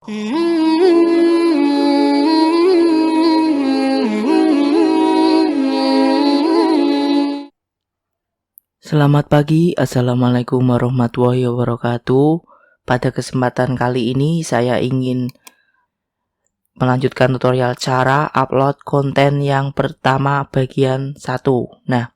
Selamat pagi, Assalamualaikum warahmatullahi wabarakatuh. Pada kesempatan kali ini saya ingin melanjutkan tutorial cara upload konten yang pertama bagian 1. Nah,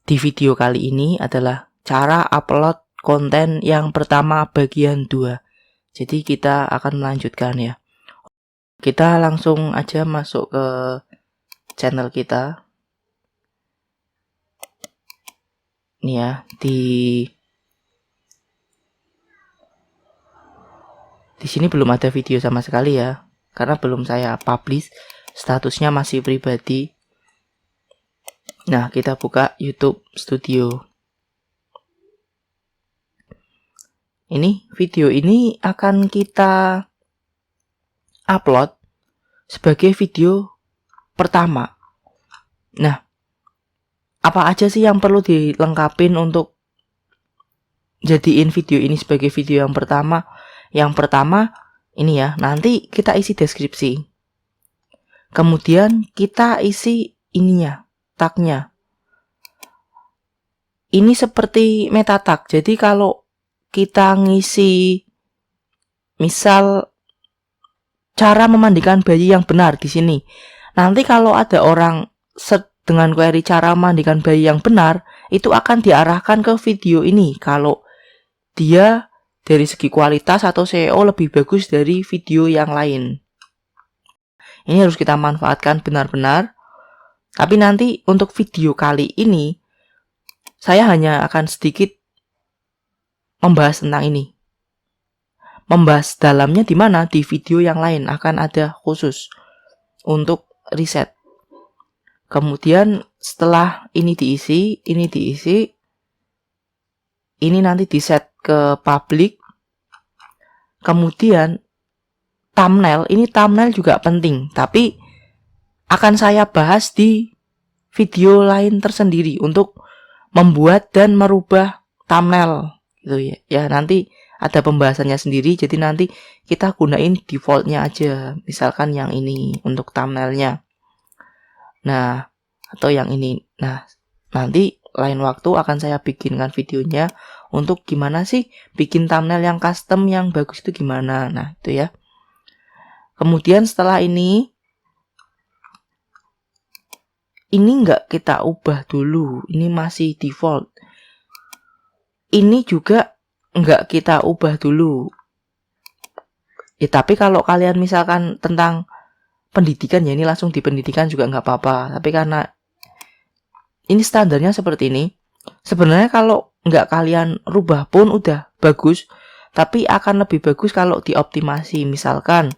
di video kali ini adalah cara upload konten yang pertama bagian 2. Jadi kita akan melanjutkan ya. Kita langsung aja masuk ke channel kita. Nih ya, di sini belum ada video sama sekali ya, karena belum saya publish, statusnya masih pribadi. Nah, kita buka YouTube Studio. Ini video ini akan kita upload sebagai video pertama. Nah, apa aja sih yang perlu dilengkapin untuk jadiin video ini sebagai video yang pertama? Yang pertama ini ya, nanti kita isi deskripsi. Kemudian kita isi ininya, tagnya. Ini seperti meta tag. Jadi kalau kita ngisi misal cara memandikan bayi yang benar di sini. Nanti kalau ada orang dengan query cara memandikan bayi yang benar, itu akan diarahkan ke video ini kalau dia dari segi kualitas atau SEO lebih bagus dari video yang lain. Ini harus kita manfaatkan benar-benar. Tapi nanti untuk video kali ini saya hanya akan sedikit membahas tentang ini. Membahas dalamnya di mana? Di video yang lain akan ada khusus untuk riset. Kemudian setelah ini diisi, ini nanti di set ke public. Kemudian thumbnail, ini thumbnail juga penting, tapi akan saya bahas di video lain tersendiri untuk membuat dan merubah thumbnail gitu ya. Ya nanti ada pembahasannya sendiri, jadi nanti kita gunain defaultnya aja. Misalkan yang ini untuk thumbnailnya. Nah, atau yang ini. Nah, nanti lain waktu akan saya bikinkan videonya untuk gimana sih bikin thumbnail yang custom yang bagus itu gimana. Nah, itu ya. Kemudian setelah ini nggak kita ubah dulu. Ini masih default. Ini juga nggak kita ubah dulu. Ya, tapi kalau kalian misalkan tentang pendidikan ya ini langsung di pendidikan juga nggak apa-apa. Tapi karena ini standarnya seperti ini, sebenarnya kalau nggak kalian rubah pun udah bagus. Tapi akan lebih bagus kalau dioptimasi. Misalkan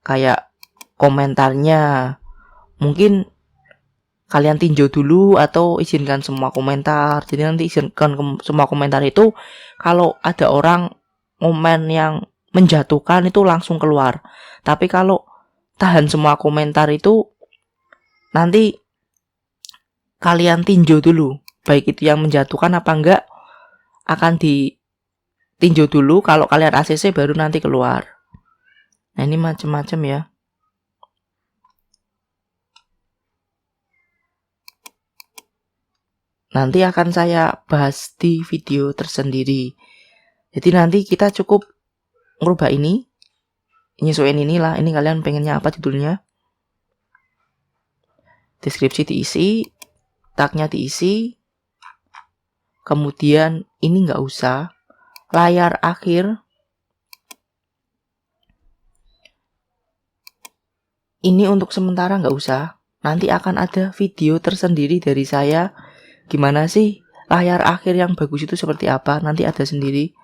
kayak komentarnya mungkin kalian tinjau dulu atau izinkan semua komentar. Jadi nanti izinkan semua komentar itu kalau ada orang komen yang menjatuhkan itu langsung keluar. Tapi kalau tahan semua komentar itu nanti kalian tinjau dulu. Baik itu yang menjatuhkan apa enggak akan ditinjau dulu. Kalau kalian ACC baru nanti keluar. Nah ini macam-macam ya. Nanti akan saya bahas di video tersendiri. Jadi nanti kita cukup merubah ini. Nyesuaiin inilah. Ini kalian pengennya apa judulnya. Deskripsi diisi. Tagnya diisi. Kemudian ini nggak usah. Layar akhir. Ini untuk sementara nggak usah. Nanti akan ada video tersendiri dari saya. Gimana sih layar akhir yang bagus itu seperti apa? Nanti ada sendiri.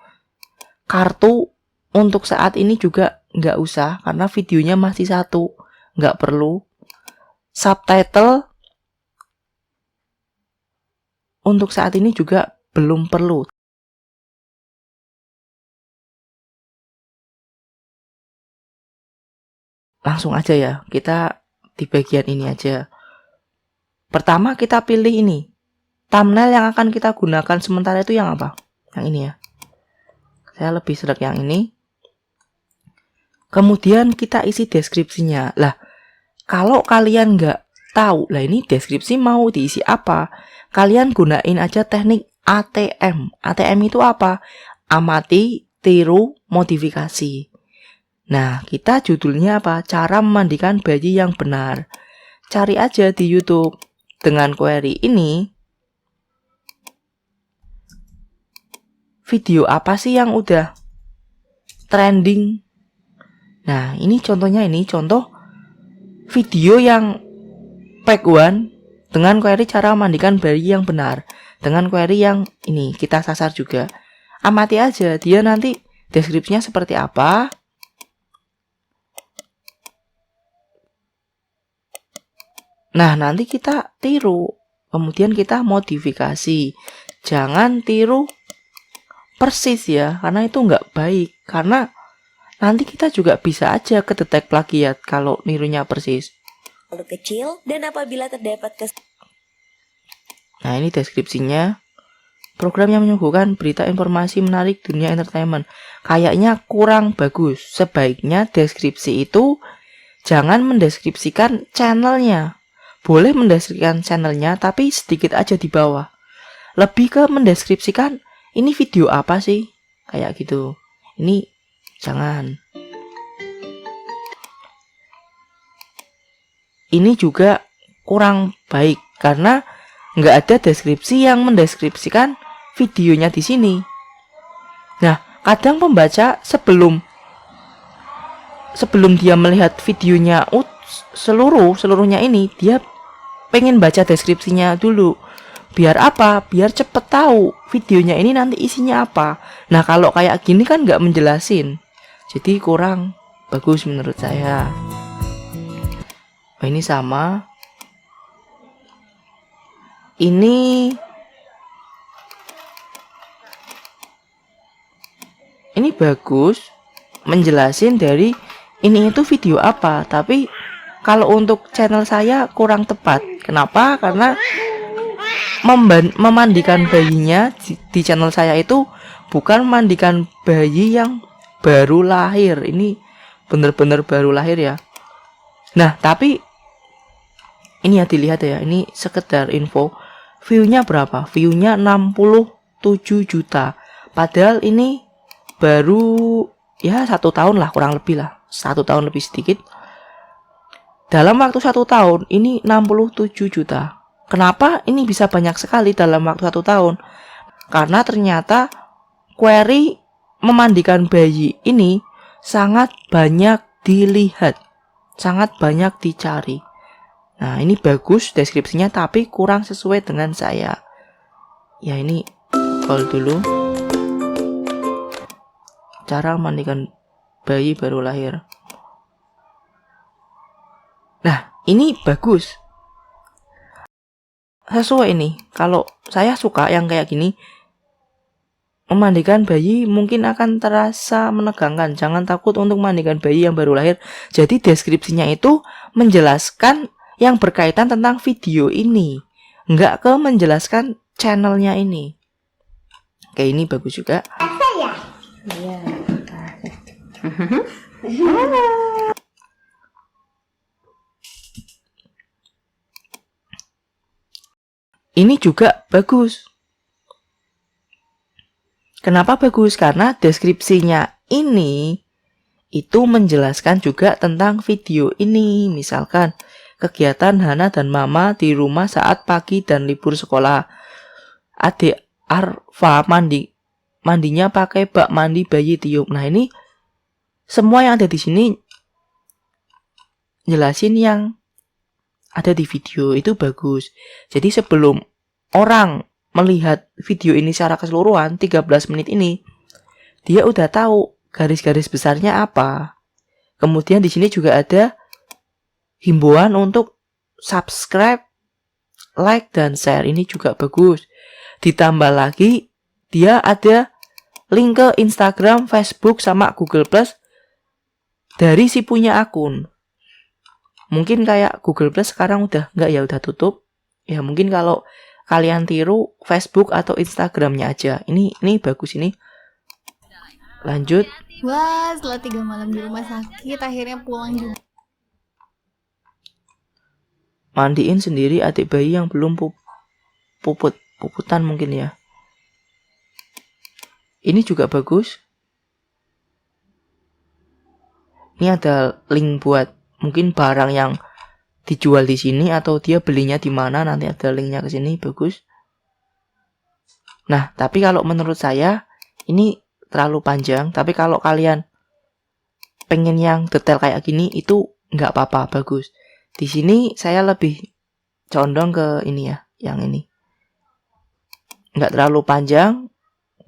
Kartu untuk saat ini juga nggak usah karena videonya masih satu, nggak perlu. Subtitle untuk saat ini juga belum perlu. Langsung aja ya, kita di bagian ini aja. Pertama kita pilih ini. Thumbnail yang akan kita gunakan sementara itu yang apa? Yang ini ya. Saya lebih sreg yang ini. Kemudian kita isi deskripsinya. Lah, kalau kalian nggak tahu, lah ini deskripsi mau diisi apa? Kalian gunain aja teknik ATM. ATM itu apa? Amati, tiru, modifikasi. Nah, kita judulnya apa? Cara memandikan bayi yang benar. Cari aja di YouTube. Dengan query ini, video apa sih yang udah trending? Nah, ini contohnya, ini contoh video yang pack one dengan query cara memandikan bayi yang benar. Dengan query yang ini kita sasar juga. Amati aja dia nanti deskripsinya seperti apa. Nah, nanti kita tiru. Kemudian kita modifikasi. Jangan tiru persis ya, karena itu nggak baik. Karena nanti kita juga bisa aja kedetek plagiat kalau nirunya persis. Terlalu kecil dan apabila terdapat Nah, ini deskripsinya. Program yang menyuguhkan berita informasi menarik dunia entertainment. Kayaknya kurang bagus. Sebaiknya deskripsi itu jangan mendeskripsikan channelnya. Boleh mendeskripsikan channelnya, tapi sedikit aja di bawah. Lebih ke mendeskripsikan ini video apa sih? Kayak gitu. Ini jangan. Ini juga kurang baik karena nggak ada deskripsi yang mendeskripsikan videonya di sini. Nah, kadang pembaca sebelum dia melihat videonya seluruhnya ini, dia pengen baca deskripsinya dulu. Biar apa? Biar cepet tahu videonya ini nanti isinya apa. Nah, kalau kayak gini kan nggak menjelasin. Jadi kurang bagus menurut saya. Oh, ini sama. Ini bagus menjelasin dari ini itu video apa, tapi kalau untuk channel saya kurang tepat. Kenapa? Karena memandikan bayinya di channel saya itu bukan memandikan bayi yang baru lahir. Ini bener-bener baru lahir ya. Nah, tapi ini ya dilihat ya, ini sekedar info. View-nya berapa? View-nya 67 juta. Padahal ini baru ya 1 tahun lah, kurang lebih lah. 1 tahun lebih sedikit. Dalam waktu 1 tahun ini 67 juta. Kenapa ini bisa banyak sekali dalam waktu 1 tahun? Karena ternyata query memandikan bayi ini sangat banyak dilihat, sangat banyak dicari. Nah, ini bagus deskripsinya tapi kurang sesuai dengan saya. Ya, ini call dulu. Cara memandikan bayi baru lahir. Nah, ini bagus. Sesuai ini. Kalau saya suka yang kayak gini. Memandikan bayi mungkin akan terasa menegangkan. Jangan takut untuk memandikan bayi yang baru lahir. Jadi deskripsinya itu menjelaskan yang berkaitan tentang video ini. Nggak ke menjelaskan channelnya ini. Oke, ini bagus juga. Iya. Ini juga bagus. Kenapa bagus? Karena deskripsinya ini itu menjelaskan juga tentang video ini. Misalkan kegiatan Hana dan Mama di rumah saat pagi dan libur sekolah. Adik Arfa mandinya pakai bak mandi bayi tiup. Nah, ini semua yang ada di sini jelasin yang ada di video itu bagus. Jadi sebelum orang melihat video ini secara keseluruhan 13 menit ini, dia udah tahu garis-garis besarnya apa. Kemudian di sini juga ada himbauan untuk subscribe, like, dan share. Ini juga bagus. Ditambah lagi dia ada link ke Instagram, Facebook, sama Google Plus dari si punya akun. Mungkin kayak Google Plus sekarang udah enggak ya, udah tutup. Ya mungkin kalau kalian tiru Facebook atau Instagramnya aja. Ini bagus ini. Lanjut. Wah, setelah 3 malam di rumah sakit, akhirnya pulang juga. Mandiin sendiri adik bayi yang belum puputan mungkin ya. Ini juga bagus. Ini ada link buat mungkin barang yang dijual di sini atau dia belinya di mana, nanti ada linknya ke sini, bagus. Nah, tapi kalau menurut saya ini terlalu panjang. Tapi kalau kalian pengen yang detail kayak gini itu nggak apa-apa, bagus. Di sini saya lebih condong ke ini ya, yang ini. Nggak terlalu panjang,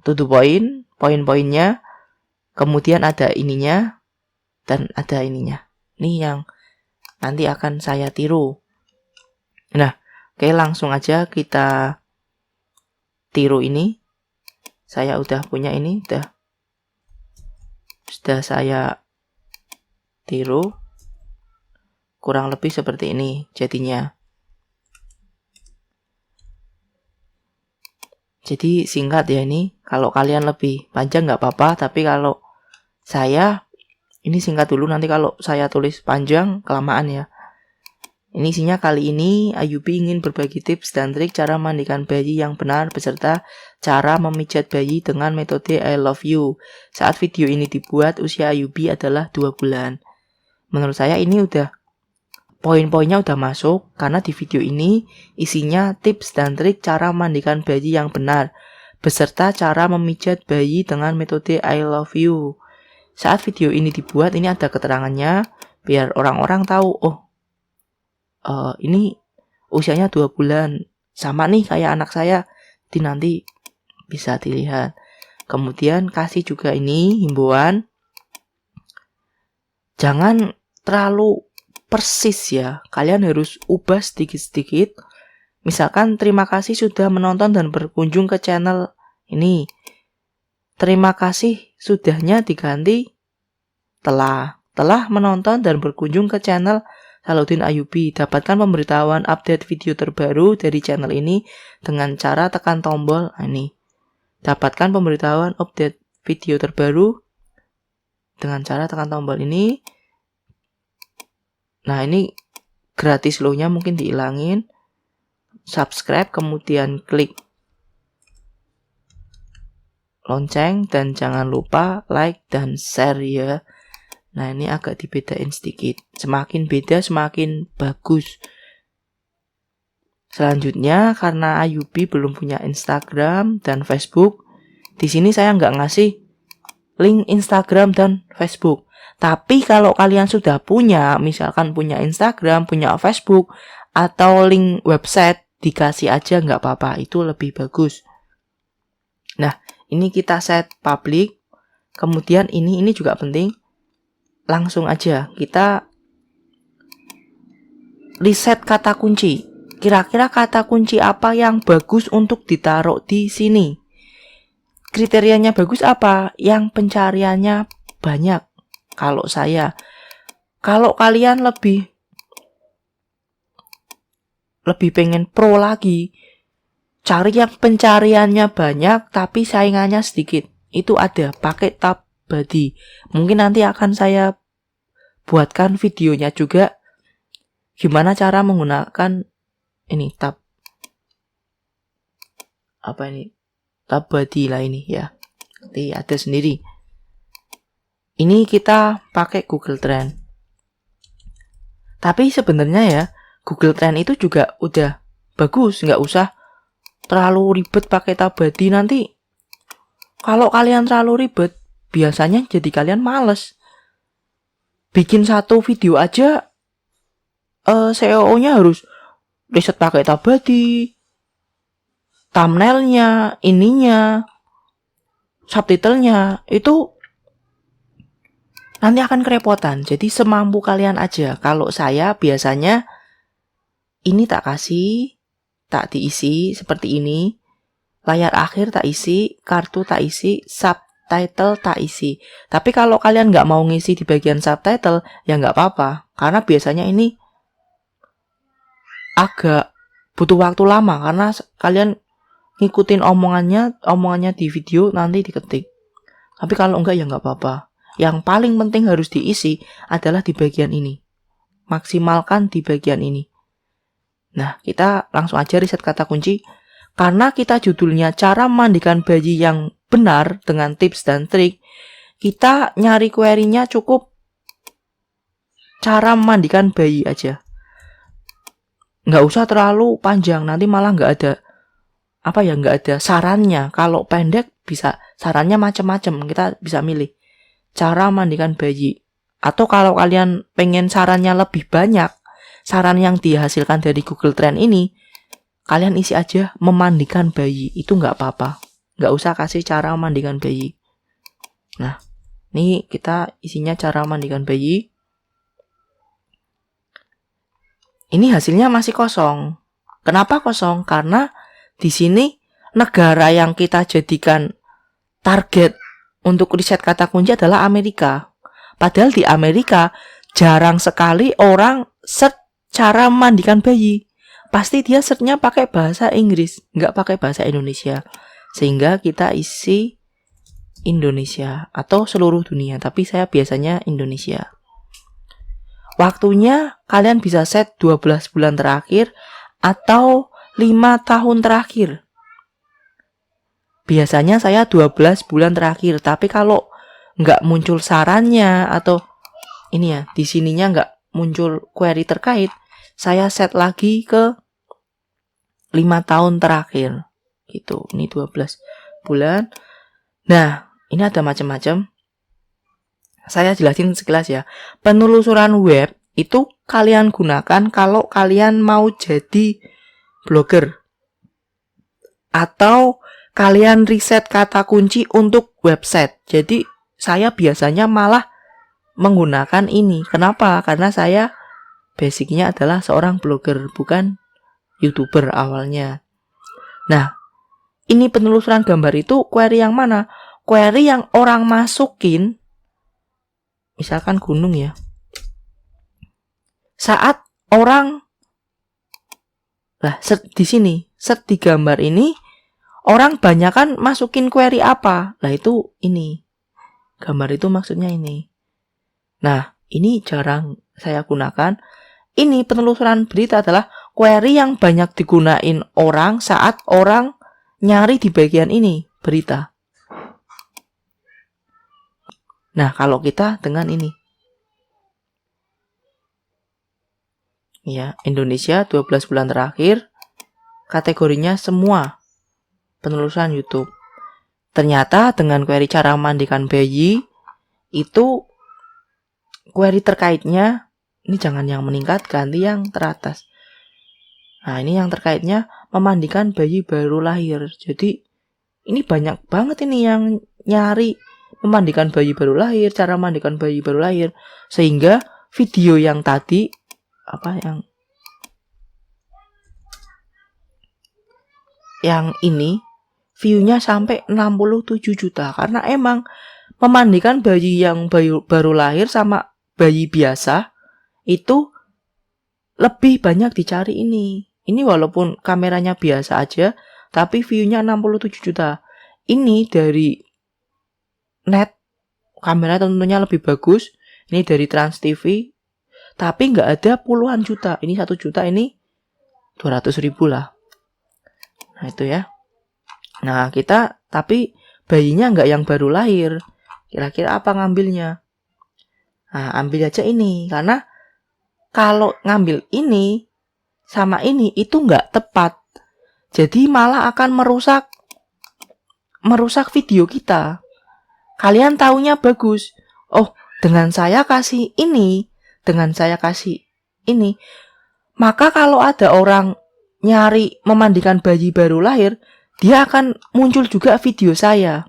to the point, poin-poinnya. Kemudian ada ininya dan ada ininya. Ini yang nanti akan saya tiru. Nah, oke, langsung aja kita tiru ini. Saya udah punya ini, sudah saya tiru. Kurang lebih seperti ini jadinya. Jadi singkat ya ini. Kalau kalian lebih panjang nggak apa-apa, tapi kalau saya ini singkat dulu, nanti kalau saya tulis panjang kelamaan ya. Ini isinya kali ini Ayubi ingin berbagi tips dan trik cara mandikan bayi yang benar beserta cara memijat bayi dengan metode I love you. Saat video ini dibuat usia Ayubi adalah 2 bulan. Menurut saya ini udah poin-poinnya udah masuk karena di video ini isinya tips dan trik cara mandikan bayi yang benar beserta cara memijat bayi dengan metode I love you. Saat video ini dibuat ini ada keterangannya biar orang-orang tahu, ini usianya 2 bulan, sama nih kayak anak saya, nanti bisa dilihat. Kemudian kasih juga ini himbauan, jangan terlalu persis ya, kalian harus ubah sedikit-sedikit. Misalkan terima kasih sudah menonton dan berkunjung ke channel ini. Terima kasih sudahnya diganti telah menonton dan berkunjung ke channel Salahuddin Ayubi. Dapatkan pemberitahuan update video terbaru dari channel ini dengan cara tekan tombol ini. Dapatkan pemberitahuan update video terbaru dengan cara tekan tombol ini. Nah, ini gratis low-nya mungkin dihilangin. Subscribe, kemudian klik lonceng dan jangan lupa like dan share ya. Nah, ini agak dibedain sedikit. Semakin beda semakin bagus. Selanjutnya, karena Ayubi belum punya Instagram dan Facebook, di sini saya nggak ngasih link Instagram dan Facebook. Tapi kalau kalian sudah punya, misalkan punya Instagram, punya Facebook, atau link website, dikasih aja nggak apa-apa. Itu lebih bagus. Nah, ini kita set public. Kemudian ini juga penting. Langsung aja kita riset kata kunci. Kira-kira kata kunci apa yang bagus untuk ditaruh di sini? Kriterianya bagus apa? Yang pencariannya banyak. Kalau saya, kalau kalian lebih pengen pro lagi, cari yang pencariannya banyak tapi saingannya sedikit. Itu ada, pakai tab body. Mungkin nanti akan saya buatkan videonya juga gimana cara menggunakan ini tab tab body lah ini ya. Nanti ada sendiri. Ini kita pakai Google Trend. Tapi sebenarnya ya Google Trend itu juga udah bagus, nggak usah terlalu ribet pakai tab body. Nanti kalau kalian terlalu ribet, biasanya jadi kalian males. Bikin satu video aja SEO-nya harus riset pakai tab body, thumbnailnya, ininya, subtitlenya, itu nanti akan kerepotan. Jadi semampu kalian aja. Kalau saya biasanya ini tak diisi seperti ini. Layar akhir tak isi, kartu tak isi, subtitle tak isi. Tapi kalau kalian nggak mau ngisi di bagian subtitle, ya nggak apa-apa. Karena biasanya ini agak butuh waktu lama karena kalian ngikutin omongannya di video nanti diketik. Tapi kalau enggak ya enggak apa-apa. Yang paling penting harus diisi adalah di bagian ini. Maksimalkan di bagian ini. Nah, kita langsung aja riset kata kunci. Karena kita judulnya cara memandikan bayi yang benar dengan tips dan trik, kita nyari query-nya cukup cara memandikan bayi aja. Nggak usah terlalu panjang, nanti malah nggak ada sarannya. Kalau pendek bisa sarannya macam-macam, kita bisa milih cara memandikan bayi. Atau kalau kalian pengen sarannya lebih banyak, saran yang dihasilkan dari Google Trend ini, kalian isi aja memandikan bayi, itu nggak apa-apa. Nggak usah kasih cara memandikan bayi. Nah, ini kita isinya cara memandikan bayi. Ini hasilnya masih kosong. Kenapa kosong? Karena di sini negara yang kita jadikan target untuk riset kata kunci adalah Amerika. Padahal di Amerika jarang sekali orang search cara memandikan bayi. Pasti dia search-nya pakai bahasa Inggris, nggak pakai bahasa Indonesia. Sehingga kita isi Indonesia atau seluruh dunia, tapi saya biasanya Indonesia. Waktunya kalian bisa set 12 bulan terakhir atau 5 tahun terakhir. Biasanya saya 12 bulan terakhir, tapi kalau nggak muncul sarannya atau ini ya, di sininya nggak muncul query terkait, saya set lagi ke 5 tahun terakhir. Gitu, ini 12 bulan. Nah, ini ada macam-macam. Saya jelasin sekilas ya. Penelusuran web itu kalian gunakan kalau kalian mau jadi blogger. Atau kalian riset kata kunci untuk website. Jadi saya biasanya malah menggunakan ini. Kenapa? Karena saya basicnya adalah seorang blogger, bukan YouTuber awalnya. Nah, ini penelusuran gambar itu query yang mana? Query yang orang masukin, misalkan gunung ya. Saat orang di sini, set di gambar ini, orang banyak kan masukin query apa? Lah itu ini. Gambar itu maksudnya ini. Nah, ini jarang saya gunakan. Ini penelusuran berita adalah query yang banyak digunain orang saat orang nyari di bagian ini, berita. Nah, kalau kita dengan ini. Ya, Indonesia 12 bulan terakhir, kategorinya semua penelusuran YouTube. Ternyata dengan query cara memandikan bayi, itu query terkaitnya, ini jangan yang meningkat, ganti yang teratas. Nah, ini yang terkaitnya memandikan bayi baru lahir. Jadi, ini banyak banget ini yang nyari memandikan bayi baru lahir, cara memandikan bayi baru lahir. Sehingga video yang tadi, yang ini, view-nya sampai 67 juta. Karena emang memandikan bayi yang baru lahir sama bayi biasa, itu lebih banyak dicari ini. Ini walaupun kameranya biasa aja, tapi view-nya 67 juta. Ini dari net, kameranya tentunya lebih bagus. Ini dari Trans TV, tapi nggak ada puluhan juta. Ini 1 juta, ini 200.000 lah. Nah itu ya. Nah kita, tapi bayinya nggak yang baru lahir. Kira-kira apa ngambilnya? Nah ambil aja ini. Karena kalau ngambil ini sama ini itu nggak tepat. Jadi malah akan merusak video kita. Kalian taunya bagus. Oh, dengan saya kasih ini, maka kalau ada orang nyari memandikan bayi baru lahir, dia akan muncul juga video saya.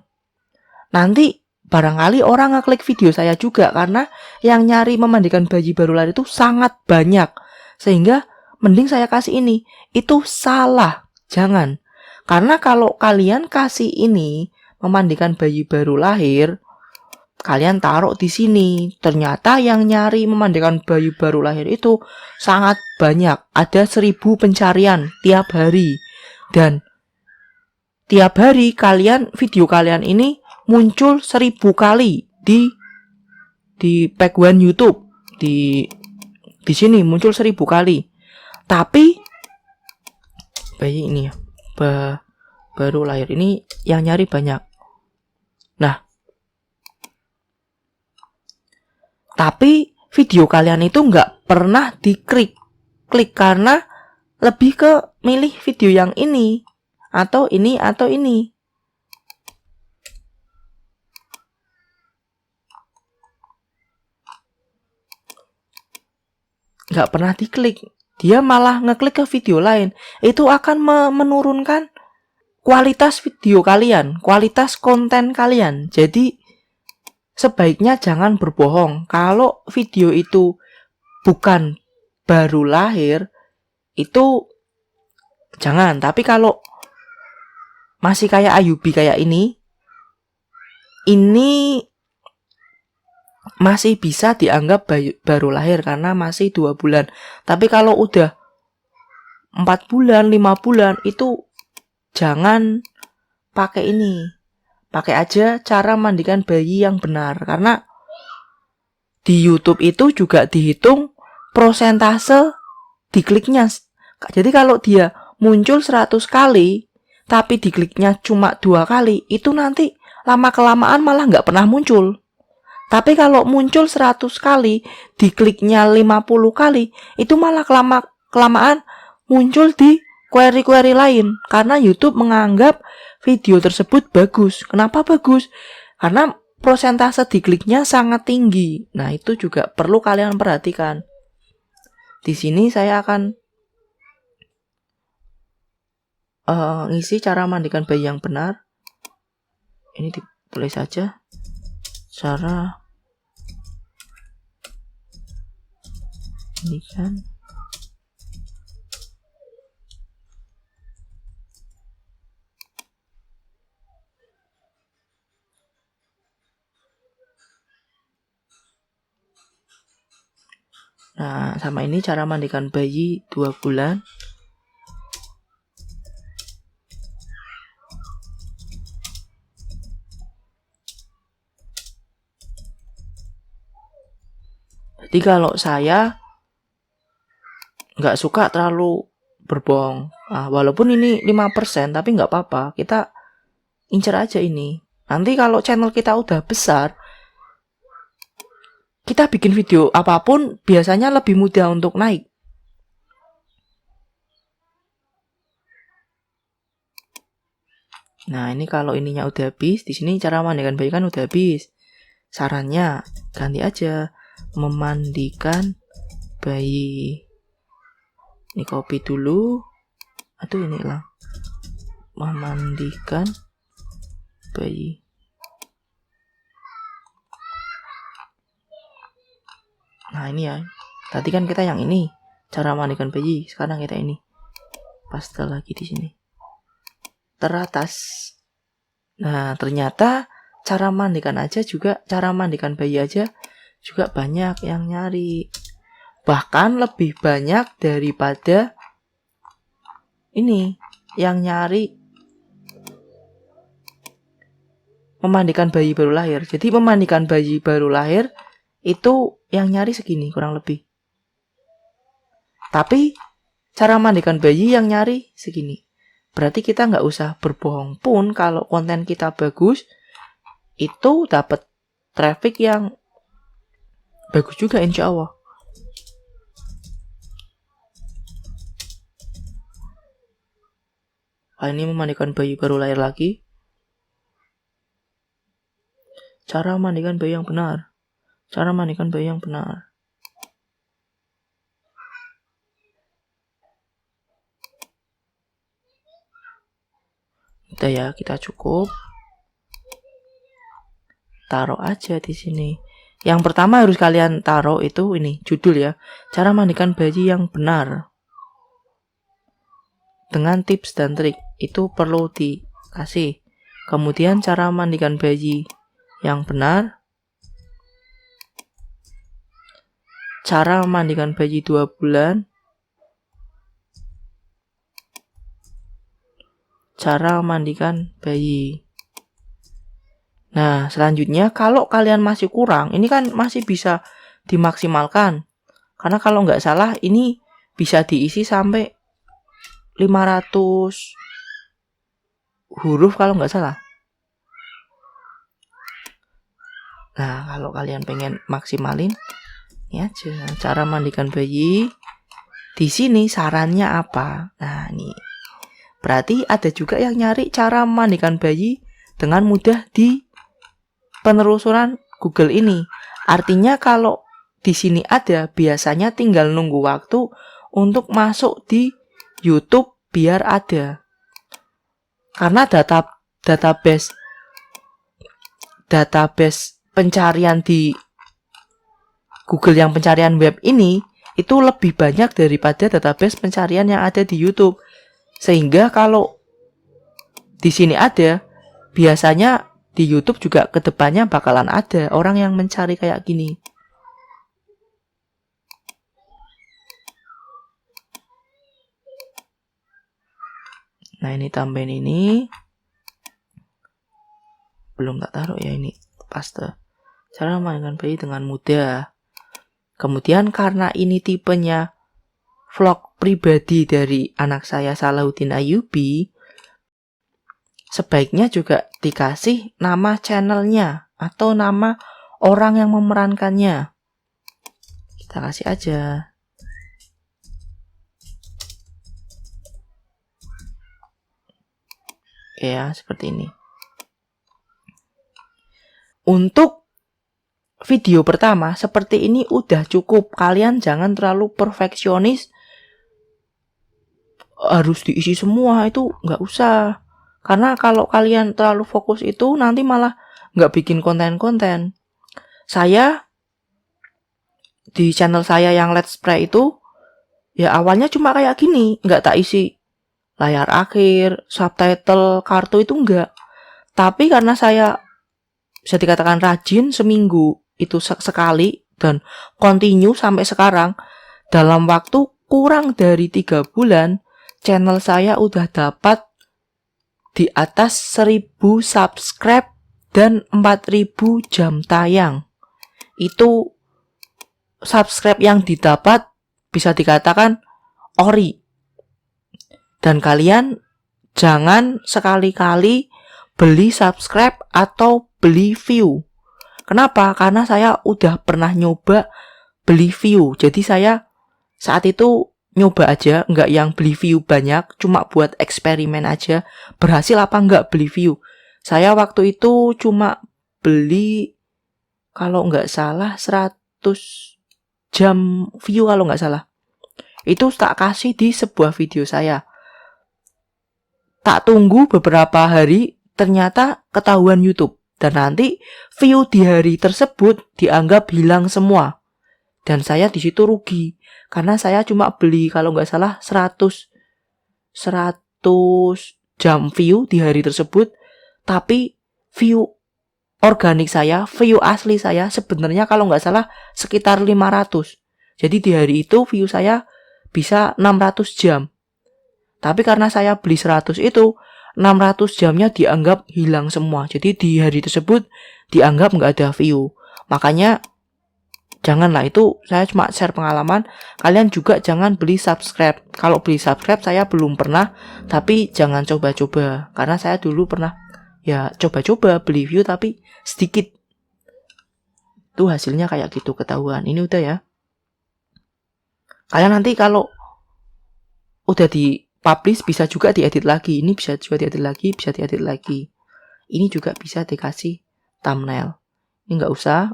Nanti barangkali orang ngeklik video saya juga, karena yang nyari memandikan bayi baru lahir itu sangat banyak. Sehingga mending saya kasih ini. Itu salah. Jangan. Karena kalau kalian kasih ini, memandikan bayi baru lahir, kalian taruh di sini. Ternyata yang nyari memandikan bayi baru lahir itu sangat banyak. Ada 1000 pencarian tiap hari. Dan tiap hari video kalian ini muncul 1000 kali di Pack One YouTube, di sini muncul 1000 kali. Tapi bayi ini ya, baru lahir ini yang nyari banyak. Nah, tapi video kalian itu nggak pernah diklik karena lebih ke milih video yang ini atau ini atau ini. Nggak pernah diklik, dia malah ngeklik ke video lain. Itu akan menurunkan kualitas video kalian, kualitas konten kalian. Jadi sebaiknya jangan berbohong. Kalau video itu bukan baru lahir, itu jangan. Tapi kalau masih kayak Ayubi kayak ini masih bisa dianggap baru lahir karena masih 2 bulan. Tapi kalau udah 4 bulan, 5 bulan, itu jangan pakai ini. Pakai aja cara mandikan bayi yang benar. Karena di YouTube itu juga dihitung prosentase dikliknya. Jadi kalau dia muncul 100 kali, tapi dikliknya cuma 2 kali, itu nanti lama-kelamaan malah nggak pernah muncul. Tapi kalau muncul 100 kali, dikliknya 50 kali, itu malah kelamaan muncul di query-query lain. Karena YouTube menganggap video tersebut bagus. Kenapa bagus? Karena prosentase dikliknya sangat tinggi. Nah, itu juga perlu kalian perhatikan. Di sini saya akan ngisi cara mandikan bayi yang benar. Ini ditulis saja. Cara ini kan nah, sama ini cara mandikan bayi 2 bulan. Jadi kalau saya nggak suka terlalu berbohong. Walaupun ini 5%, tapi nggak apa-apa. Kita incer aja ini. Nanti kalau channel kita udah besar, kita bikin video apapun biasanya lebih mudah untuk naik. Nah, ini kalau ininya udah habis, di sini cara mandikan bayi kan udah habis. Sarannya ganti aja memandikan bayi. Ini copy dulu. Aduh, ini lah. Memandikan bayi. Nah, ini ya. Tadi kan kita yang ini, cara mandikan bayi. Sekarang kita ini. Paste lagi di sini. Teratas. Nah, ternyata cara mandikan bayi aja juga banyak yang nyari. Bahkan lebih banyak daripada ini yang nyari memandikan bayi baru lahir. Jadi memandikan bayi baru lahir itu yang nyari segini kurang lebih. Tapi cara mandikan bayi yang nyari segini. Berarti kita nggak usah berbohong pun kalau konten kita bagus, itu dapat traffic yang bagus juga insya Allah. Ini memandikan bayi baru lahir lagi. Cara mandikan bayi yang benar. Cara mandikan bayi yang benar. Udah ya, kita cukup. Taruh aja di sini. Yang pertama harus kalian taruh itu ini judul ya. Cara mandikan bayi yang benar. Dengan tips dan trik itu perlu dikasih. Kemudian cara mandikan bayi yang benar. Cara mandikan bayi 2 bulan. Cara mandikan bayi. Nah, selanjutnya kalau kalian masih kurang, ini kan masih bisa dimaksimalkan. Karena kalau nggak salah ini bisa diisi sampai 500 huruf kalau nggak salah. Nah, kalau kalian pengen maksimalin, ini aja cara mandikan bayi. Di sini sarannya apa? Nah, ini berarti ada juga yang nyari cara mandikan bayi dengan mudah di penelusuran Google ini. Artinya kalau di sini ada, biasanya tinggal nunggu waktu untuk masuk di YouTube biar ada. Karena database pencarian di Google yang pencarian web ini itu lebih banyak daripada database pencarian yang ada di YouTube. Sehingga kalau di sini ada, biasanya di YouTube juga kedepannya bakalan ada orang yang mencari kayak gini. Nah, ini tambahin ini. Belum tak taruh ya ini paste. Cara memainkan bayi dengan mudah. Kemudian karena ini tipenya vlog pribadi dari anak saya Salahuddin Ayyubi, sebaiknya juga dikasih nama channelnya atau nama orang yang memerankannya. Kita kasih aja. Ya, seperti ini. Untuk video pertama seperti ini udah cukup. Kalian jangan terlalu perfeksionis. Harus diisi semua, itu nggak usah. Karena kalau kalian terlalu fokus itu nanti malah nggak bikin konten-konten. Saya di channel saya yang Let's Play itu ya awalnya cuma kayak gini, nggak tak isi layar akhir, subtitle, kartu itu enggak. Tapi karena saya bisa dikatakan rajin, seminggu itu sekali dan continue sampai sekarang, dalam waktu kurang dari 3 bulan channel saya udah dapat di atas 1000 subscribe dan 4000 jam tayang. Itu subscribe yang didapat bisa dikatakan ori. Dan kalian jangan sekali-kali beli subscribe atau beli view. Kenapa? Karena saya udah pernah nyoba beli view. Jadi saya saat itu nyoba aja, nggak yang beli view banyak, cuma buat eksperimen aja. Berhasil apa nggak beli view. Saya waktu itu cuma beli, kalau nggak salah 100 jam view kalau nggak salah. Itu tak kasih di sebuah video saya. Tak tunggu beberapa hari, ternyata ketahuan YouTube. Dan nanti view di hari tersebut dianggap hilang semua. Dan saya di situ rugi. Karena saya cuma beli kalau nggak salah 100 jam view di hari tersebut. Tapi view organik saya, view asli saya sebenarnya kalau nggak salah sekitar 500. Jadi di hari itu view saya bisa 600 jam. Tapi karena saya beli 100 itu, 600 jamnya dianggap hilang semua. Jadi di hari tersebut dianggap nggak ada view. Makanya janganlah, itu saya cuma share pengalaman. Kalian juga jangan beli subscribe. Kalau beli subscribe saya belum pernah, tapi jangan coba-coba. Karena saya dulu pernah ya coba-coba beli view tapi sedikit. Itu hasilnya kayak gitu, ketahuan. Ini udah ya. Kalian nanti kalau udah di publish bisa juga diedit lagi. Ini bisa juga diedit lagi, bisa diedit lagi. Ini juga bisa dikasih thumbnail. Ini nggak usah.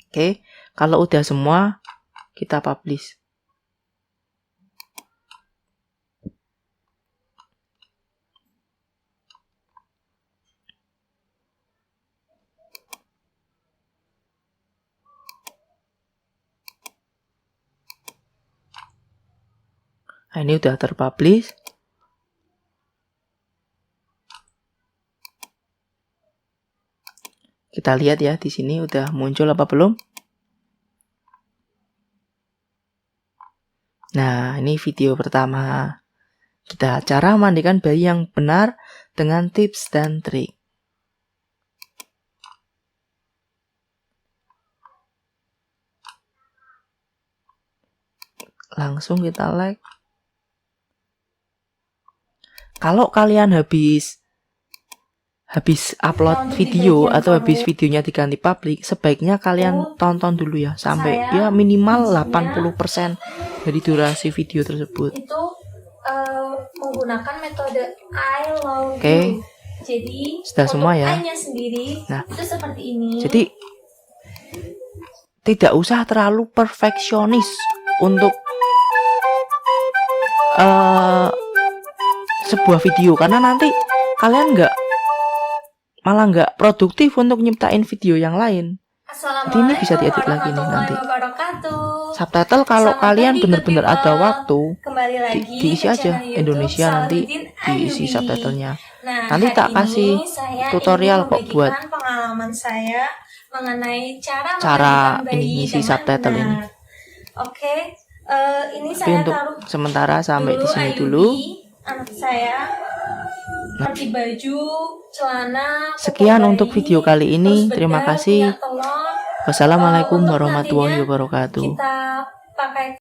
Oke, kalau udah semua kita publish. Nah, ini udah terpublish. Kita lihat ya di sini udah muncul apa belum. Nah, ini video pertama. Kita cara mandikan bayi yang benar dengan tips dan trik. Langsung kita like. Kalau kalian habis upload video atau habis videonya diganti publik, sebaiknya kalian tonton dulu ya sampai ya minimal 80% dari durasi video tersebut. Itu menggunakan metode I love Oke. you. Jadi Sudah semua ya. I-nya sendiri Nah, itu seperti ini. jadi tidak usah terlalu perfeksionis untuk sebuah video, karena nanti kalian malah nggak produktif untuk nyiptain video yang lain. Nanti ini bisa diedit lagi nih nanti. Subtitle kalau kalian benar-benar ada waktu, diisi aja Indonesia, nanti diisi subtitlenya. Nanti tak kasih tutorial kok buat pengalaman saya mengenai cara ini ngisi subtitle ini. Oke, ini Tapi saya untuk taruh sementara sampai di sini Ayudi, dulu. anak saya pakai baju, celana. Sekian popok untuk bayi, video kali ini. terus Terima bedak, kasih. punya telur. Wassalamualaikum Untuk warahmatullahi nantinya wabarakatuh. Kita pakai